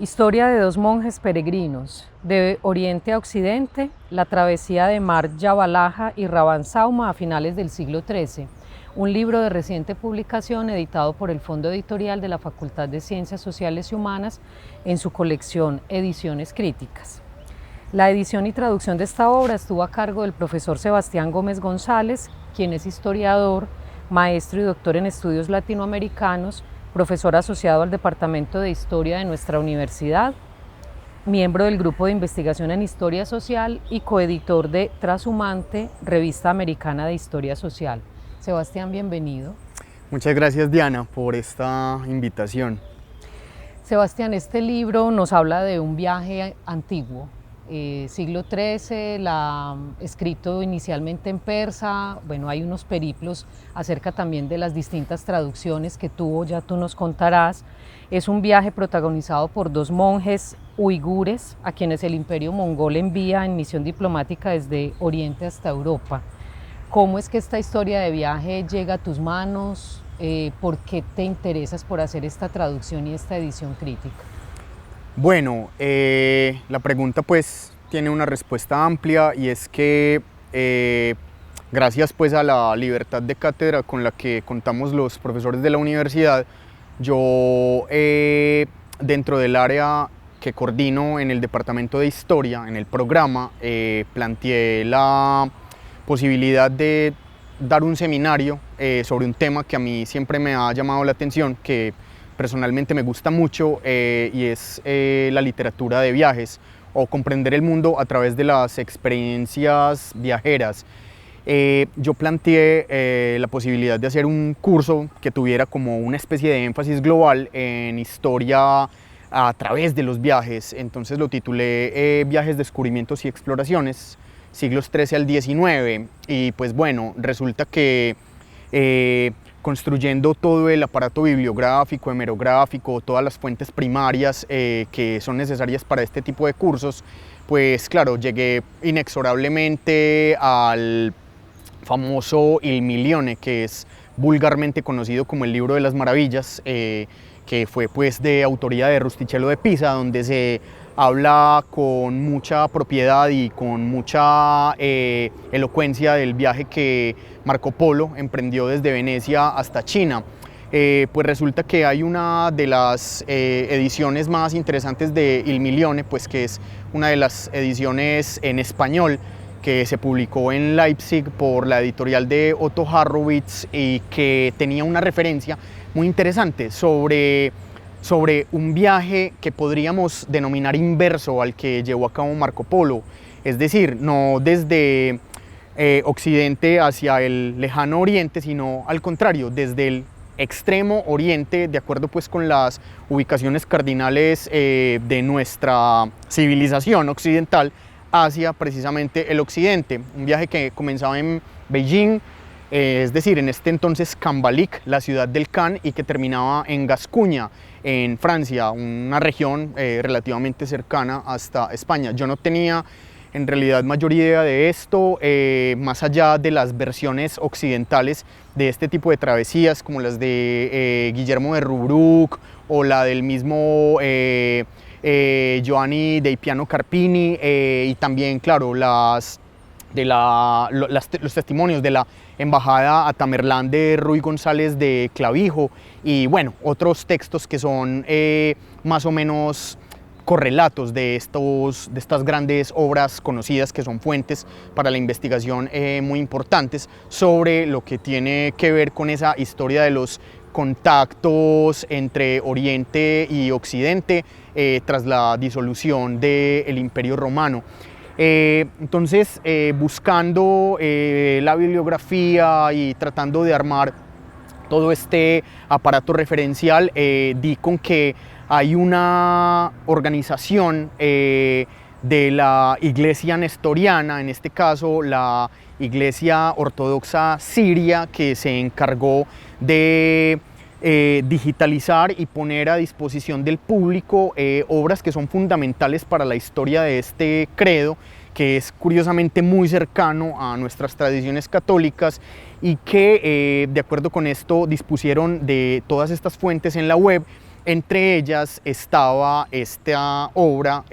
Historia de dos monjes peregrinos, de Oriente a Occidente, la travesía de Mar Yavalaja y Raban Sauma a finales del siglo XIII, un libro de reciente publicación editado por el Fondo Editorial de la Facultad de Ciencias Sociales y Humanas en su colección Ediciones Críticas. La edición y traducción de esta obra estuvo a cargo del profesor Sebastián Gómez González, quien es historiador, maestro y doctor en estudios latinoamericanos, profesor asociado al Departamento de Historia de nuestra universidad, miembro del Grupo de Investigación en Historia Social y coeditor de Trashumante, revista americana de Historia Social. Sebastián, bienvenido. Muchas gracias, Diana, por esta invitación. Sebastián, este libro nos habla de un viaje antiguo, siglo XIII, escrito inicialmente en persa. Bueno, hay unos periplos acerca también de las distintas traducciones que tuvo, ya tú nos contarás. Es un viaje protagonizado por dos monjes uigures a quienes el imperio mongol envía en misión diplomática desde Oriente hasta Europa. ¿Cómo es que esta historia de viaje llega a tus manos? ¿Por qué te interesas por hacer esta traducción y esta edición crítica? Bueno, la pregunta pues tiene una respuesta amplia, y es que gracias pues a la libertad de cátedra con la que contamos los profesores de la universidad, yo dentro del área que coordino en el departamento de historia, en el programa, planteé la posibilidad de dar un seminario sobre un tema que a mí siempre me ha llamado la atención, que personalmente me gusta mucho, y es la literatura de viajes, o comprender el mundo a través de las experiencias viajeras. Yo planteé la posibilidad de hacer un curso que tuviera como una especie de énfasis global en historia a través de los viajes. Entonces lo titulé Viajes, Descubrimientos y Exploraciones, siglos XIII al XIX, y pues bueno, resulta que construyendo todo el aparato bibliográfico, hemerográfico, todas las fuentes primarias que son necesarias para este tipo de cursos, pues claro, llegué inexorablemente al famoso Il Milione, que es vulgarmente conocido como el Libro de las Maravillas, que fue pues de autoría de Rustichello de Pisa, donde se habla con mucha propiedad y con mucha elocuencia del viaje que Marco Polo emprendió desde Venecia hasta China. Pues resulta que hay una de las ediciones más interesantes de Il Milione, pues que es una de las ediciones en español que se publicó en Leipzig por la editorial de Otto Harrowitz, y que tenía una referencia muy interesante sobre un viaje que podríamos denominar inverso al que llevó a cabo Marco Polo, es decir, no desde Occidente hacia el lejano Oriente, sino al contrario, desde el extremo Oriente, de acuerdo pues con las ubicaciones cardinales de nuestra civilización occidental, hacia precisamente el Occidente. Un viaje que comenzaba en Beijing, es decir, en este entonces Cambalik, la ciudad del Can, y que terminaba en Gascuña, en Francia, una región relativamente cercana hasta España. Yo no tenía en realidad mayor idea de esto, más allá de las versiones occidentales de este tipo de travesías, como las de Guillermo de Rubruck o la del mismo Giovanni dei Piano Carpini, y también, claro, los testimonios de la embajada a Tamerlán de Ruy González de Clavijo, y bueno, otros textos que son más o menos correlatos de estas grandes obras conocidas, que son fuentes para la investigación muy importantes sobre lo que tiene que ver con esa historia de los contactos entre Oriente y Occidente tras la disolución del Imperio Romano. Entonces, buscando la bibliografía y tratando de armar todo este aparato referencial, di con que hay una organización de la Iglesia Nestoriana, en este caso la Iglesia Ortodoxa Siria, que se encargó de digitalizar y poner a disposición del público obras que son fundamentales para la historia de este credo, que es curiosamente muy cercano a nuestras tradiciones católicas, y que de acuerdo con esto dispusieron de todas estas fuentes en la web, Entre ellas estaba esta obra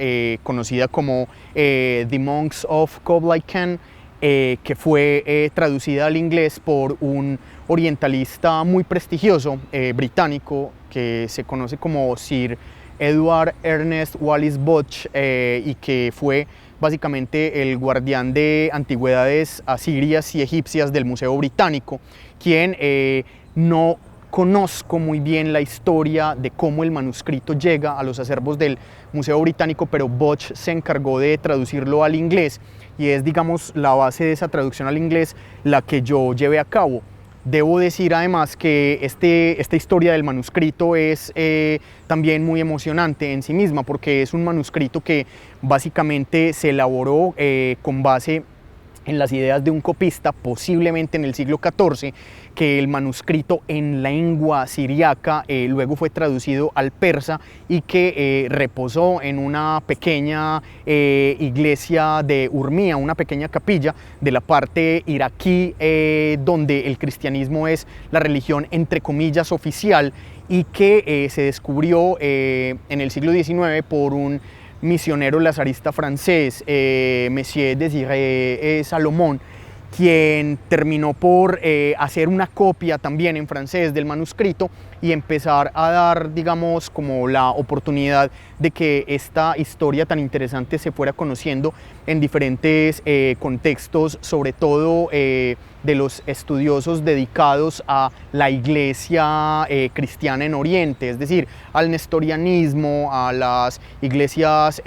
conocida como The Monks of Kublai Khan, que fue traducida al inglés por un orientalista muy prestigioso británico que se conoce como Sir Edward Ernest Wallis Budge, y que fue básicamente el guardián de antigüedades asirias y egipcias del Museo Británico, quien no conozco muy bien la historia de cómo el manuscrito llega a los acervos del Museo Británico, pero Budge se encargó de traducirlo al inglés y es, digamos, la base de esa traducción al inglés la que yo llevé a cabo. Debo decir además que esta historia del manuscrito es también muy emocionante en sí misma, porque es un manuscrito que básicamente se elaboró con base en las ideas de un copista, posiblemente en el siglo XIV, que el manuscrito en lengua siriaca luego fue traducido al persa y que reposó en una pequeña iglesia de Urmía, una pequeña capilla de la parte iraquí, donde el cristianismo es la religión entre comillas oficial, y que se descubrió en el siglo XIX por un misionero lazarista francés, Monsieur Désiré Salomón, quien terminó por hacer una copia también en francés del manuscrito y empezar a dar, digamos, como la oportunidad de que esta historia tan interesante se fuera conociendo en diferentes contextos, sobre todo de los estudiosos dedicados a la iglesia cristiana en Oriente, es decir, al nestorianismo, a las iglesias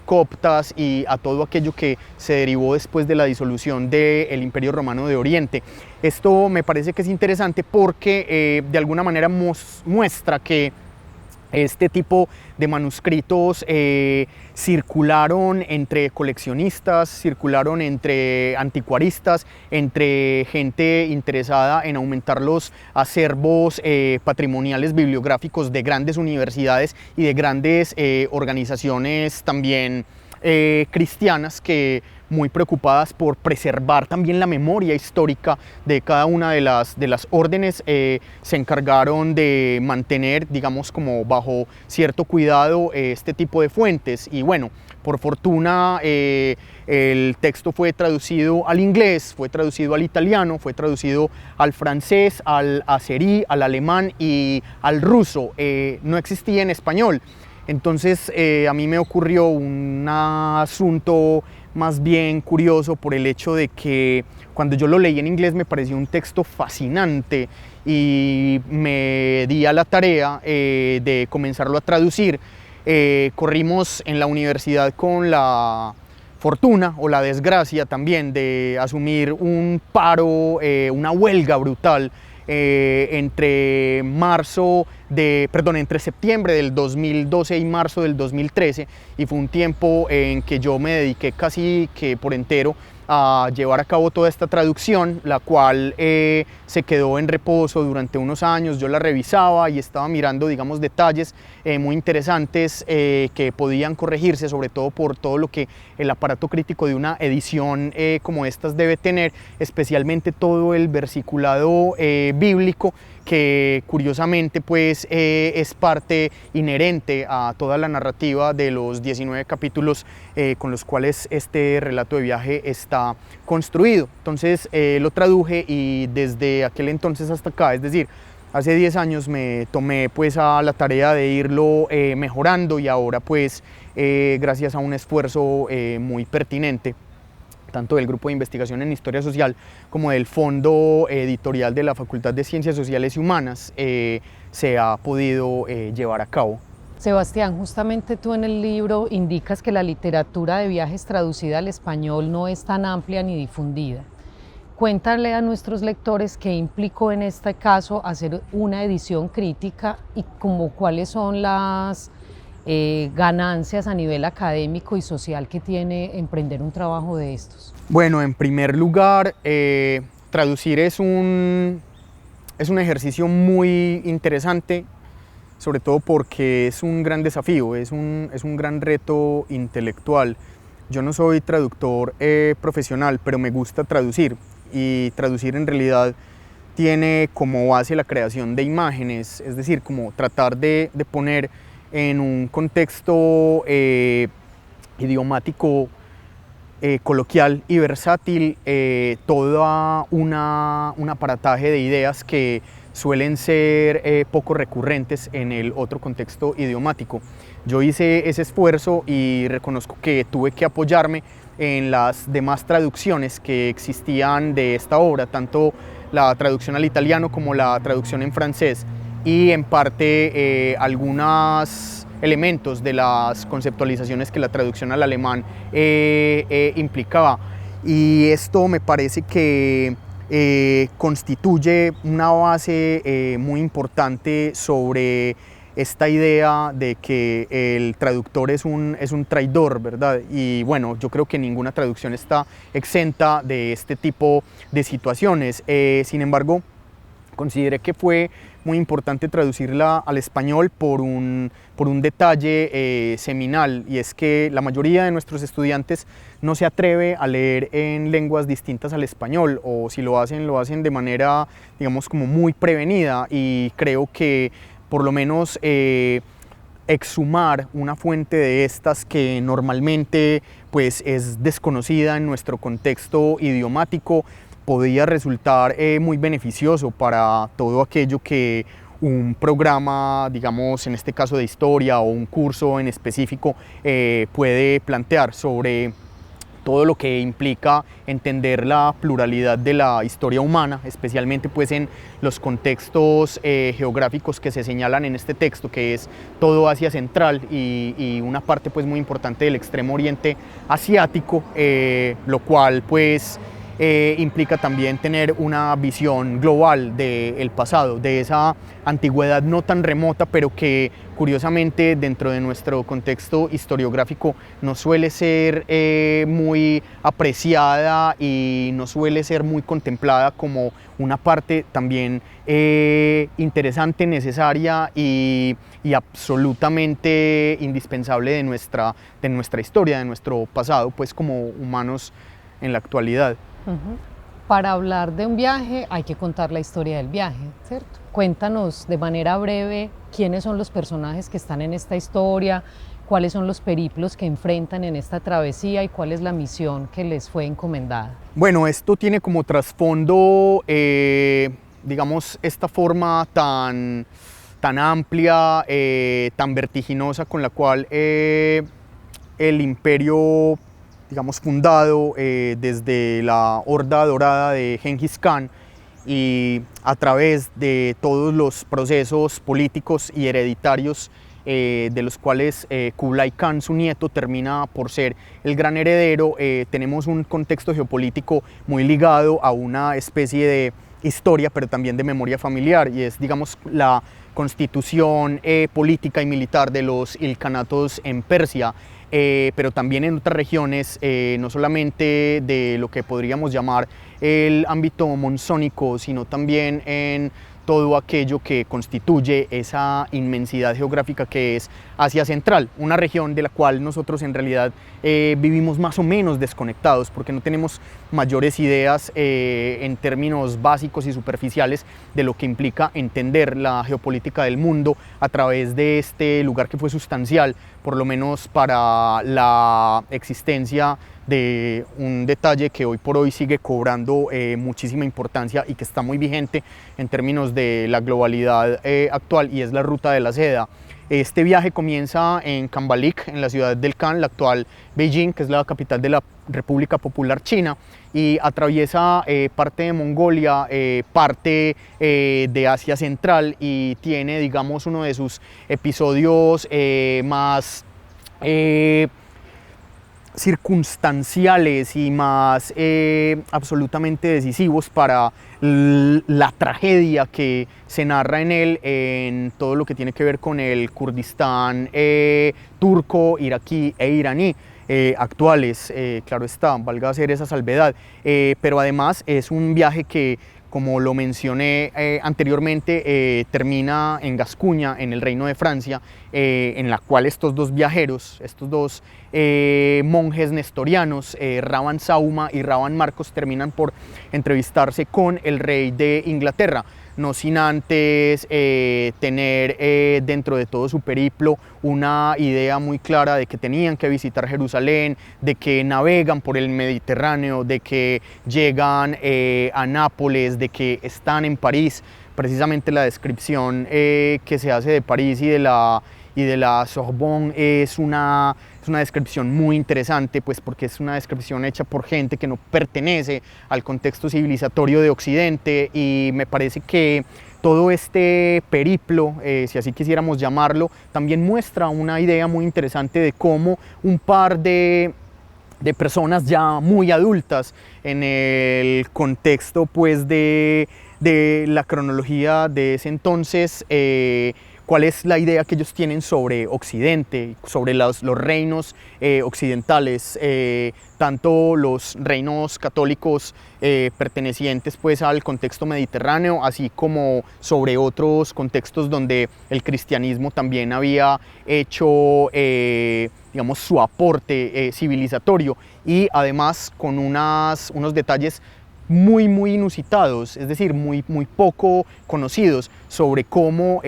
coptas y a todo aquello que se derivó después de la disolución del Imperio Romano de Oriente. Esto me parece que es interesante porque de alguna manera muestra que este tipo de manuscritos circularon entre coleccionistas, circularon entre anticuaristas, entre gente interesada en aumentar los acervos patrimoniales bibliográficos de grandes universidades y de grandes organizaciones también cristianas, que muy preocupadas por preservar también la memoria histórica de cada una de las órdenes, se encargaron de mantener, digamos, como bajo cierto cuidado este tipo de fuentes. Y bueno, por fortuna el texto fue traducido al inglés, fue traducido al italiano, fue traducido al francés, al azerí, al alemán y al ruso. No existía en español. Entonces a mí me ocurrió un asunto más bien curioso por el hecho de que cuando yo lo leí en inglés me pareció un texto fascinante y me di a la tarea de comenzarlo a traducir. Corrimos en la universidad con la fortuna o la desgracia también de asumir un paro, una huelga brutal entre septiembre del 2012 y marzo del 2013, y fue un tiempo en que yo me dediqué casi que por entero a llevar a cabo toda esta traducción, la cual se quedó en reposo durante unos años. Yo la revisaba y estaba mirando, digamos, detalles muy interesantes que podían corregirse, sobre todo por todo lo que el aparato crítico de una edición como estas debe tener, especialmente todo el versiculado bíblico, que curiosamente pues es parte inherente a toda la narrativa de los 19 capítulos con los cuales este relato de viaje está construido. Entonces lo traduje y desde aquel entonces hasta acá, es decir, hace 10 años me tomé pues a la tarea de irlo mejorando, y ahora pues gracias a un esfuerzo muy pertinente tanto del Grupo de Investigación en Historia Social como del Fondo Editorial de la Facultad de Ciencias Sociales y Humanas, se ha podido llevar a cabo. Sebastián, justamente tú en el libro indicas que la literatura de viajes traducida al español no es tan amplia ni difundida. Cuéntale a nuestros lectores qué implicó en este caso hacer una edición crítica y como cuáles son las ganancias a nivel académico y social que tiene emprender un trabajo de estos. Bueno, en primer lugar, traducir es un ejercicio muy interesante, sobre todo porque es un gran desafío, es un gran reto intelectual. Yo no soy traductor profesional, pero me gusta traducir, y traducir en realidad tiene como base la creación de imágenes, es decir, como tratar de poner en un contexto idiomático coloquial y versátil todo un aparataje de ideas que suelen ser poco recurrentes en el otro contexto idiomático. Yo hice ese esfuerzo y reconozco que tuve que apoyarme en las demás traducciones que existían de esta obra, tanto la traducción al italiano como la traducción en francés, y en parte algunos elementos de las conceptualizaciones que la traducción al alemán implicaba. Y esto me parece que constituye una base muy importante sobre esta idea de que el traductor es un traidor, ¿verdad? Y bueno, yo creo que ninguna traducción está exenta de este tipo de situaciones. Sin embargo, consideré que fue muy importante traducirla al español por un detalle seminal, y es que la mayoría de nuestros estudiantes no se atreve a leer en lenguas distintas al español, o si lo hacen de manera, digamos, como muy prevenida, y creo que por lo menos exhumar una fuente de estas que normalmente pues, es desconocida en nuestro contexto idiomático podría resultar muy beneficioso para todo aquello que un programa, digamos en este caso de historia, o un curso en específico puede plantear sobre todo lo que implica entender la pluralidad de la historia humana, especialmente pues en los contextos geográficos que se señalan en este texto, que es todo Asia Central y una parte pues muy importante del Extremo Oriente Asiático, lo cual pues implica también tener una visión global del pasado, de esa antigüedad no tan remota, pero que curiosamente dentro de nuestro contexto historiográfico no suele ser muy apreciada y no suele ser muy contemplada como una parte también interesante, necesaria y absolutamente indispensable de nuestra historia, de nuestro pasado, pues como humanos en la actualidad. Para hablar de un viaje hay que contar la historia del viaje, ¿cierto? Cuéntanos de manera breve quiénes son los personajes que están en esta historia, cuáles son los periplos que enfrentan en esta travesía y cuál es la misión que les fue encomendada. Bueno, esto tiene como trasfondo, digamos, esta forma tan amplia, tan vertiginosa con la cual el imperio, digamos, fundado desde la Horda Dorada de Genghis Khan, y a través de todos los procesos políticos y hereditarios de los cuales Kublai Khan, su nieto, termina por ser el gran heredero, tenemos un contexto geopolítico muy ligado a una especie de historia, pero también de memoria familiar, y es, digamos, la constitución política y militar de los ilkhanatos en Persia, pero también en otras regiones, no solamente de lo que podríamos llamar el ámbito monzónico, sino también en todo aquello que constituye esa inmensidad geográfica que es Asia Central, una región de la cual nosotros en realidad vivimos más o menos desconectados, porque no tenemos mayores ideas en términos básicos y superficiales de lo que implica entender la geopolítica del mundo a través de este lugar que fue sustancial, por lo menos para la existencia de un detalle que hoy por hoy sigue cobrando muchísima importancia y que está muy vigente en términos de la globalidad actual, y es la ruta de la seda. Este viaje comienza en Kambalik, en la ciudad del Kan, la actual Beijing, que es la capital de la República Popular China, y atraviesa parte de Mongolia, parte de Asia Central, y tiene, digamos, uno de sus episodios más circunstanciales y más absolutamente decisivos para la tragedia que se narra en él, en todo lo que tiene que ver con el Kurdistán turco, iraquí e iraní actuales, claro está, valga hacer esa salvedad, pero además es un viaje que como lo mencioné anteriormente, termina en Gascuña, en el Reino de Francia, en la cual estos dos viajeros, estos dos monjes nestorianos, Raban Sauma y Raban Marcos, terminan por entrevistarse con el rey de Inglaterra, no sin antes tener dentro de todo su periplo una idea muy clara de que tenían que visitar Jerusalén, de que navegan por el Mediterráneo, de que llegan a Nápoles, de que están en París. Precisamente la descripción que se hace de París y de la Sorbonne es una descripción muy interesante, pues porque es una descripción hecha por gente que no pertenece al contexto civilizatorio de Occidente, y me parece que todo este periplo, si así quisiéramos llamarlo, también muestra una idea muy interesante de cómo un par de personas ya muy adultas en el contexto pues de la cronología de ese entonces, cuál es la idea que ellos tienen sobre Occidente, sobre los reinos occidentales, tanto los reinos católicos pertenecientes pues al contexto mediterráneo, así como sobre otros contextos donde el cristianismo también había hecho digamos, su aporte civilizatorio, y además con unos detalles muy inusitados, es decir, muy poco conocidos sobre cómo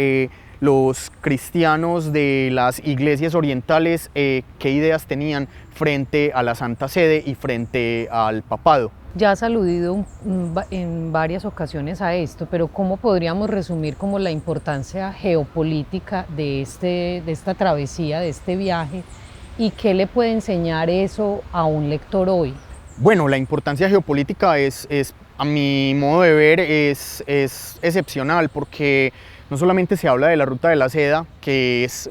los cristianos de las iglesias orientales qué ideas tenían frente a la Santa Sede y frente al papado. Ya has aludido en varias ocasiones a esto, pero ¿cómo podríamos resumir como la importancia geopolítica de esta travesía, de este viaje, y qué le puede enseñar eso a un lector hoy? Bueno, la importancia geopolítica a mi modo de ver, es excepcional, porque no solamente se habla de la Ruta de la Seda, que es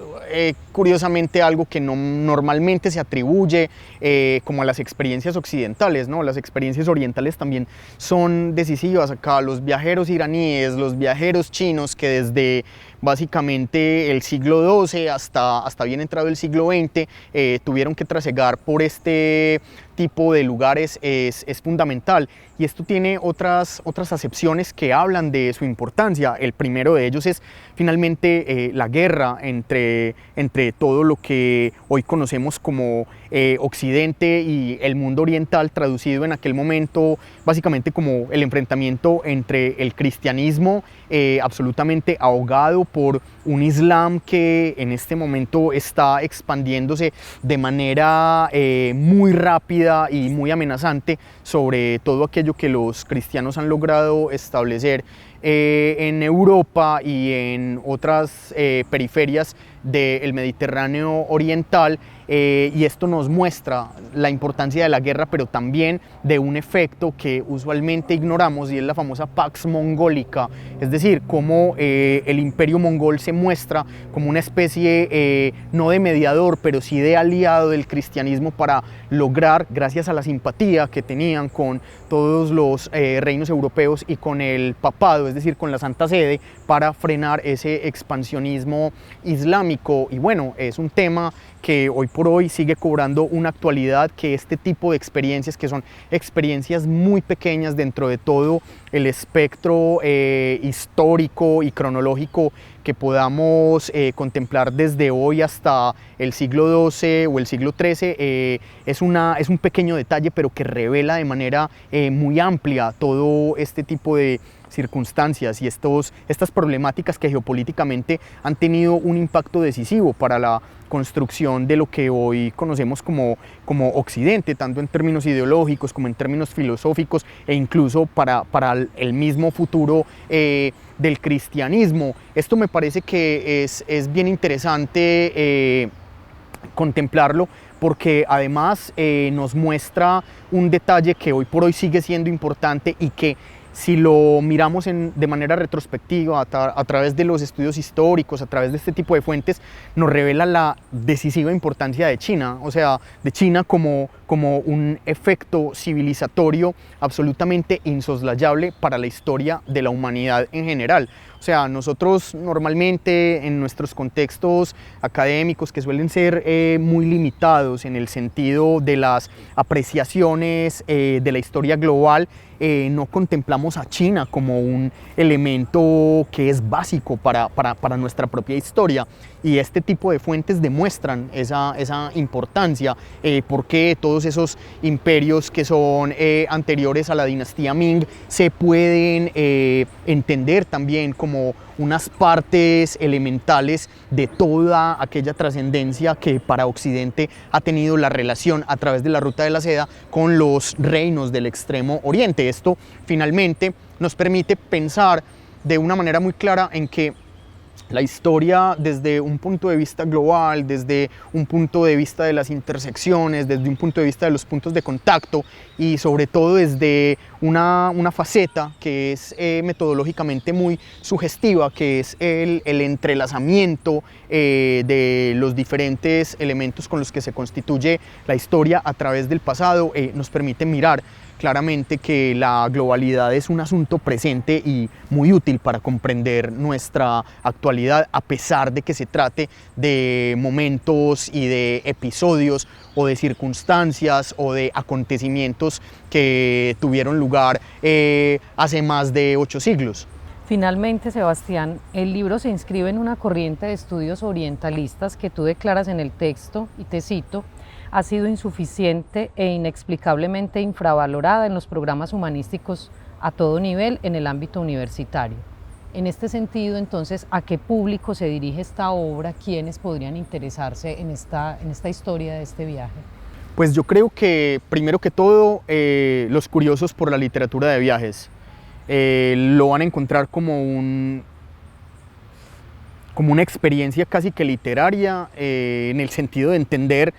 curiosamente algo que no normalmente se atribuye como a las experiencias occidentales, ¿no? Las experiencias orientales también son decisivas acá. Los viajeros iraníes, los viajeros chinos, que desde básicamente el siglo XII hasta bien entrado el siglo XX tuvieron que trasegar por este tipo de lugares, es fundamental. Y esto tiene otras acepciones que hablan de su importancia. El primero de ellos es finalmente la guerra entre todo lo que hoy conocemos como Occidente y el mundo oriental, traducido en aquel momento básicamente como el enfrentamiento entre el cristianismo absolutamente ahogado por un islam que en este momento está expandiéndose de manera muy rápida y muy amenazante sobre todo aquello que los cristianos han logrado establecer en Europa y en otras periferias del Mediterráneo oriental, y esto nos muestra la importancia de la guerra, pero también de un efecto que usualmente ignoramos, y es la famosa Pax Mongólica, es decir, cómo el imperio mongol se muestra como una especie no de mediador, pero sí de aliado del cristianismo para lograr, gracias a la simpatía que tenían con todos los reinos europeos y con el papado, es decir, con la Santa Sede, para frenar ese expansionismo islámico. Y bueno, es un tema que hoy por hoy sigue cobrando una actualidad, que este tipo de experiencias, que son experiencias muy pequeñas dentro de todo el espectro histórico y cronológico que podamos contemplar desde hoy hasta el siglo XII o el siglo XIII, es un pequeño detalle, pero que revela de manera muy amplia todo este tipo de circunstancias y estas problemáticas que geopolíticamente han tenido un impacto decisivo para la construcción de lo que hoy conocemos como Occidente, tanto en términos ideológicos como en términos filosóficos, e incluso para el mismo futuro del cristianismo. Esto me parece que es bien interesante contemplarlo, porque además nos muestra un detalle que hoy por hoy sigue siendo importante, y que si lo miramos de manera retrospectiva a través de los estudios históricos, a través de este tipo de fuentes, nos revela la decisiva importancia de China, o sea, de China como un efecto civilizatorio absolutamente insoslayable para la historia de la humanidad en general. O sea, nosotros normalmente en nuestros contextos académicos, que suelen ser muy limitados en el sentido de las apreciaciones de la historia global, no contemplamos a China como un elemento que es básico para nuestra propia historia, y este tipo de fuentes demuestran esa importancia, porque todos esos imperios que son anteriores a la dinastía Ming se pueden entender también como unas partes elementales de toda aquella trascendencia que para Occidente ha tenido la relación a través de la Ruta de la Seda con los reinos del Extremo Oriente. Esto finalmente nos permite pensar de una manera muy clara en que la historia, desde un punto de vista global, desde un punto de vista de las intersecciones, desde un punto de vista de los puntos de contacto, y sobre todo desde una faceta que es metodológicamente muy sugestiva, que es el entrelazamiento de los diferentes elementos con los que se constituye la historia a través del pasado, nos permite mirar claramente que la globalidad es un asunto presente y muy útil para comprender nuestra actualidad, a pesar de que se trate de momentos y de episodios o de circunstancias o de acontecimientos que tuvieron lugar hace más de 8 siglos. Finalmente, Sebastián, el libro se inscribe en una corriente de estudios orientalistas que tú declaras en el texto, y te cito: ha sido insuficiente e inexplicablemente infravalorada en los programas humanísticos a todo nivel en el ámbito universitario. En este sentido, entonces, ¿a qué público se dirige esta obra? ¿Quiénes podrían interesarse en esta historia de este viaje? Pues yo creo que, primero que todo, los curiosos por la literatura de viajes lo van a encontrar como una experiencia casi que literaria, en el sentido de entender,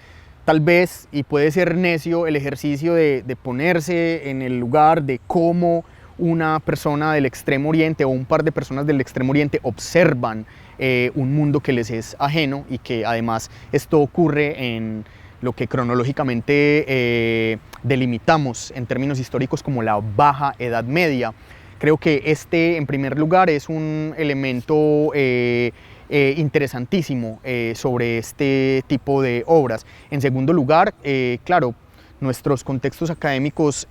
tal vez, y puede ser necio, el ejercicio de ponerse en el lugar de cómo una persona del Extremo Oriente o un par de personas del Extremo Oriente observan un mundo que les es ajeno, y que además esto ocurre en lo que cronológicamente delimitamos en términos históricos como la Baja Edad Media. Creo que este, en primer lugar, es un elemento interesantísimo sobre este tipo de obras. En segundo lugar, claro, nuestros contextos académicos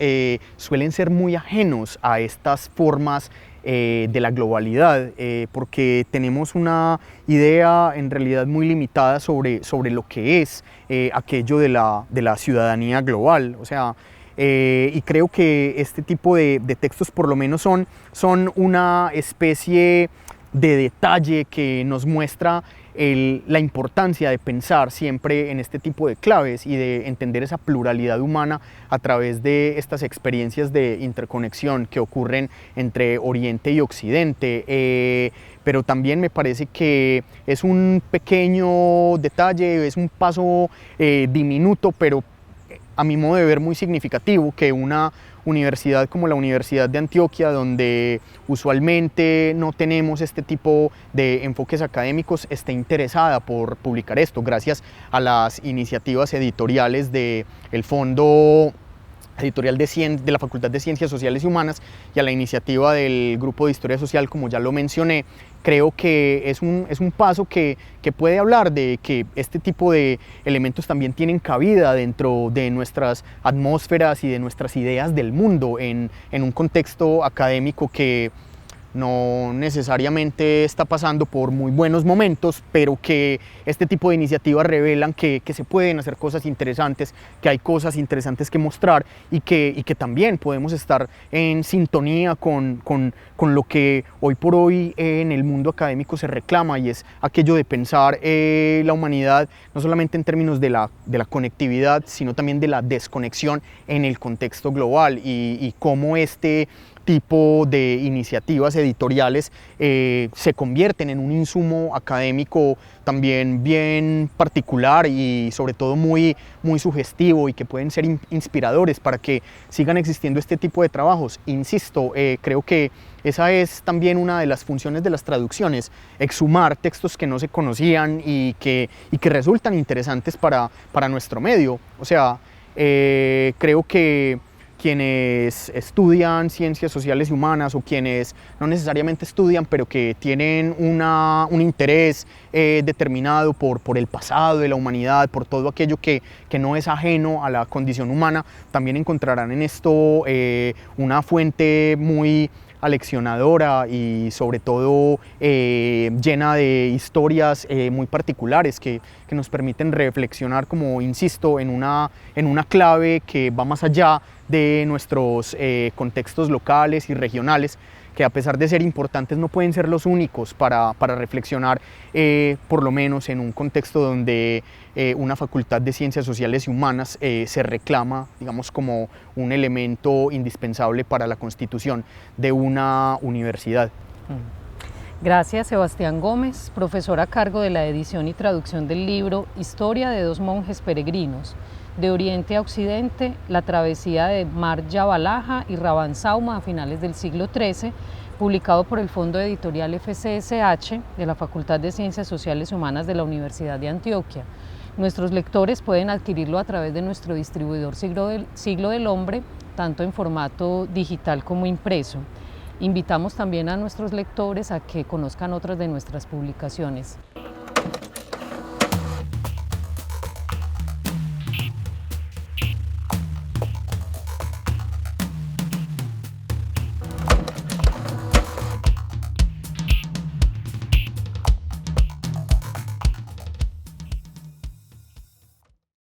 suelen ser muy ajenos a estas formas de la globalidad, porque tenemos una idea en realidad muy limitada sobre lo que es aquello de la ciudadanía global. O sea, y creo que este tipo de textos por lo menos son una especie de detalle que nos muestra la importancia de pensar siempre en este tipo de claves y de entender esa pluralidad humana a través de estas experiencias de interconexión que ocurren entre Oriente y Occidente. Pero también me parece que es un pequeño detalle, es un paso diminuto, pero a mi modo de ver muy significativo, que una universidad como la Universidad de Antioquia, donde usualmente no tenemos este tipo de enfoques académicos, esté interesada por publicar esto, gracias a las iniciativas editoriales del Fondo Editorial de la Facultad de Ciencias Sociales y Humanas y a la iniciativa del Grupo de Historia Social, como ya lo mencioné. Creo que es un paso que puede hablar de que este tipo de elementos también tienen cabida dentro de nuestras atmósferas y de nuestras ideas del mundo en un contexto académico que no necesariamente está pasando por muy buenos momentos, pero que este tipo de iniciativas revelan que se pueden hacer cosas interesantes, que hay cosas interesantes que mostrar, y que también podemos estar en sintonía con lo que hoy por hoy en el mundo académico se reclama, y es aquello de pensar la humanidad no solamente en términos de la conectividad, sino también de la desconexión en el contexto global, y cómo este tipo de iniciativas editoriales se convierten en un insumo académico también bien particular y sobre todo muy sugestivo, y que pueden ser inspiradores para que sigan existiendo este tipo de trabajos. Insisto, creo que esa es también una de las funciones de las traducciones, exhumar textos que no se conocían y que resultan interesantes para nuestro medio. O sea, creo que quienes estudian ciencias sociales y humanas o quienes no necesariamente estudian, pero que tienen un interés determinado por el pasado de la humanidad, por todo aquello que no es ajeno a la condición humana, también encontrarán en esto una fuente muy aleccionadora y sobre todo llena de historias muy particulares que nos permiten reflexionar, como insisto, en una clave que va más allá de nuestros contextos locales y regionales, que a pesar de ser importantes no pueden ser los únicos para reflexionar, por lo menos en un contexto donde una facultad de Ciencias Sociales y Humanas se reclama, digamos, como un elemento indispensable para la constitución de una universidad. Gracias, Sebastián Gómez, profesor a cargo de la edición y traducción del libro Historia de dos monjes peregrinos, de Oriente a Occidente, la travesía de Mar Jabalaja y Rabansauma a finales del siglo XIII, publicado por el Fondo Editorial FCSH de la Facultad de Ciencias Sociales y Humanas de la Universidad de Antioquia. Nuestros lectores pueden adquirirlo a través de nuestro distribuidor Siglo del Hombre, tanto en formato digital como impreso. Invitamos también a nuestros lectores a que conozcan otras de nuestras publicaciones.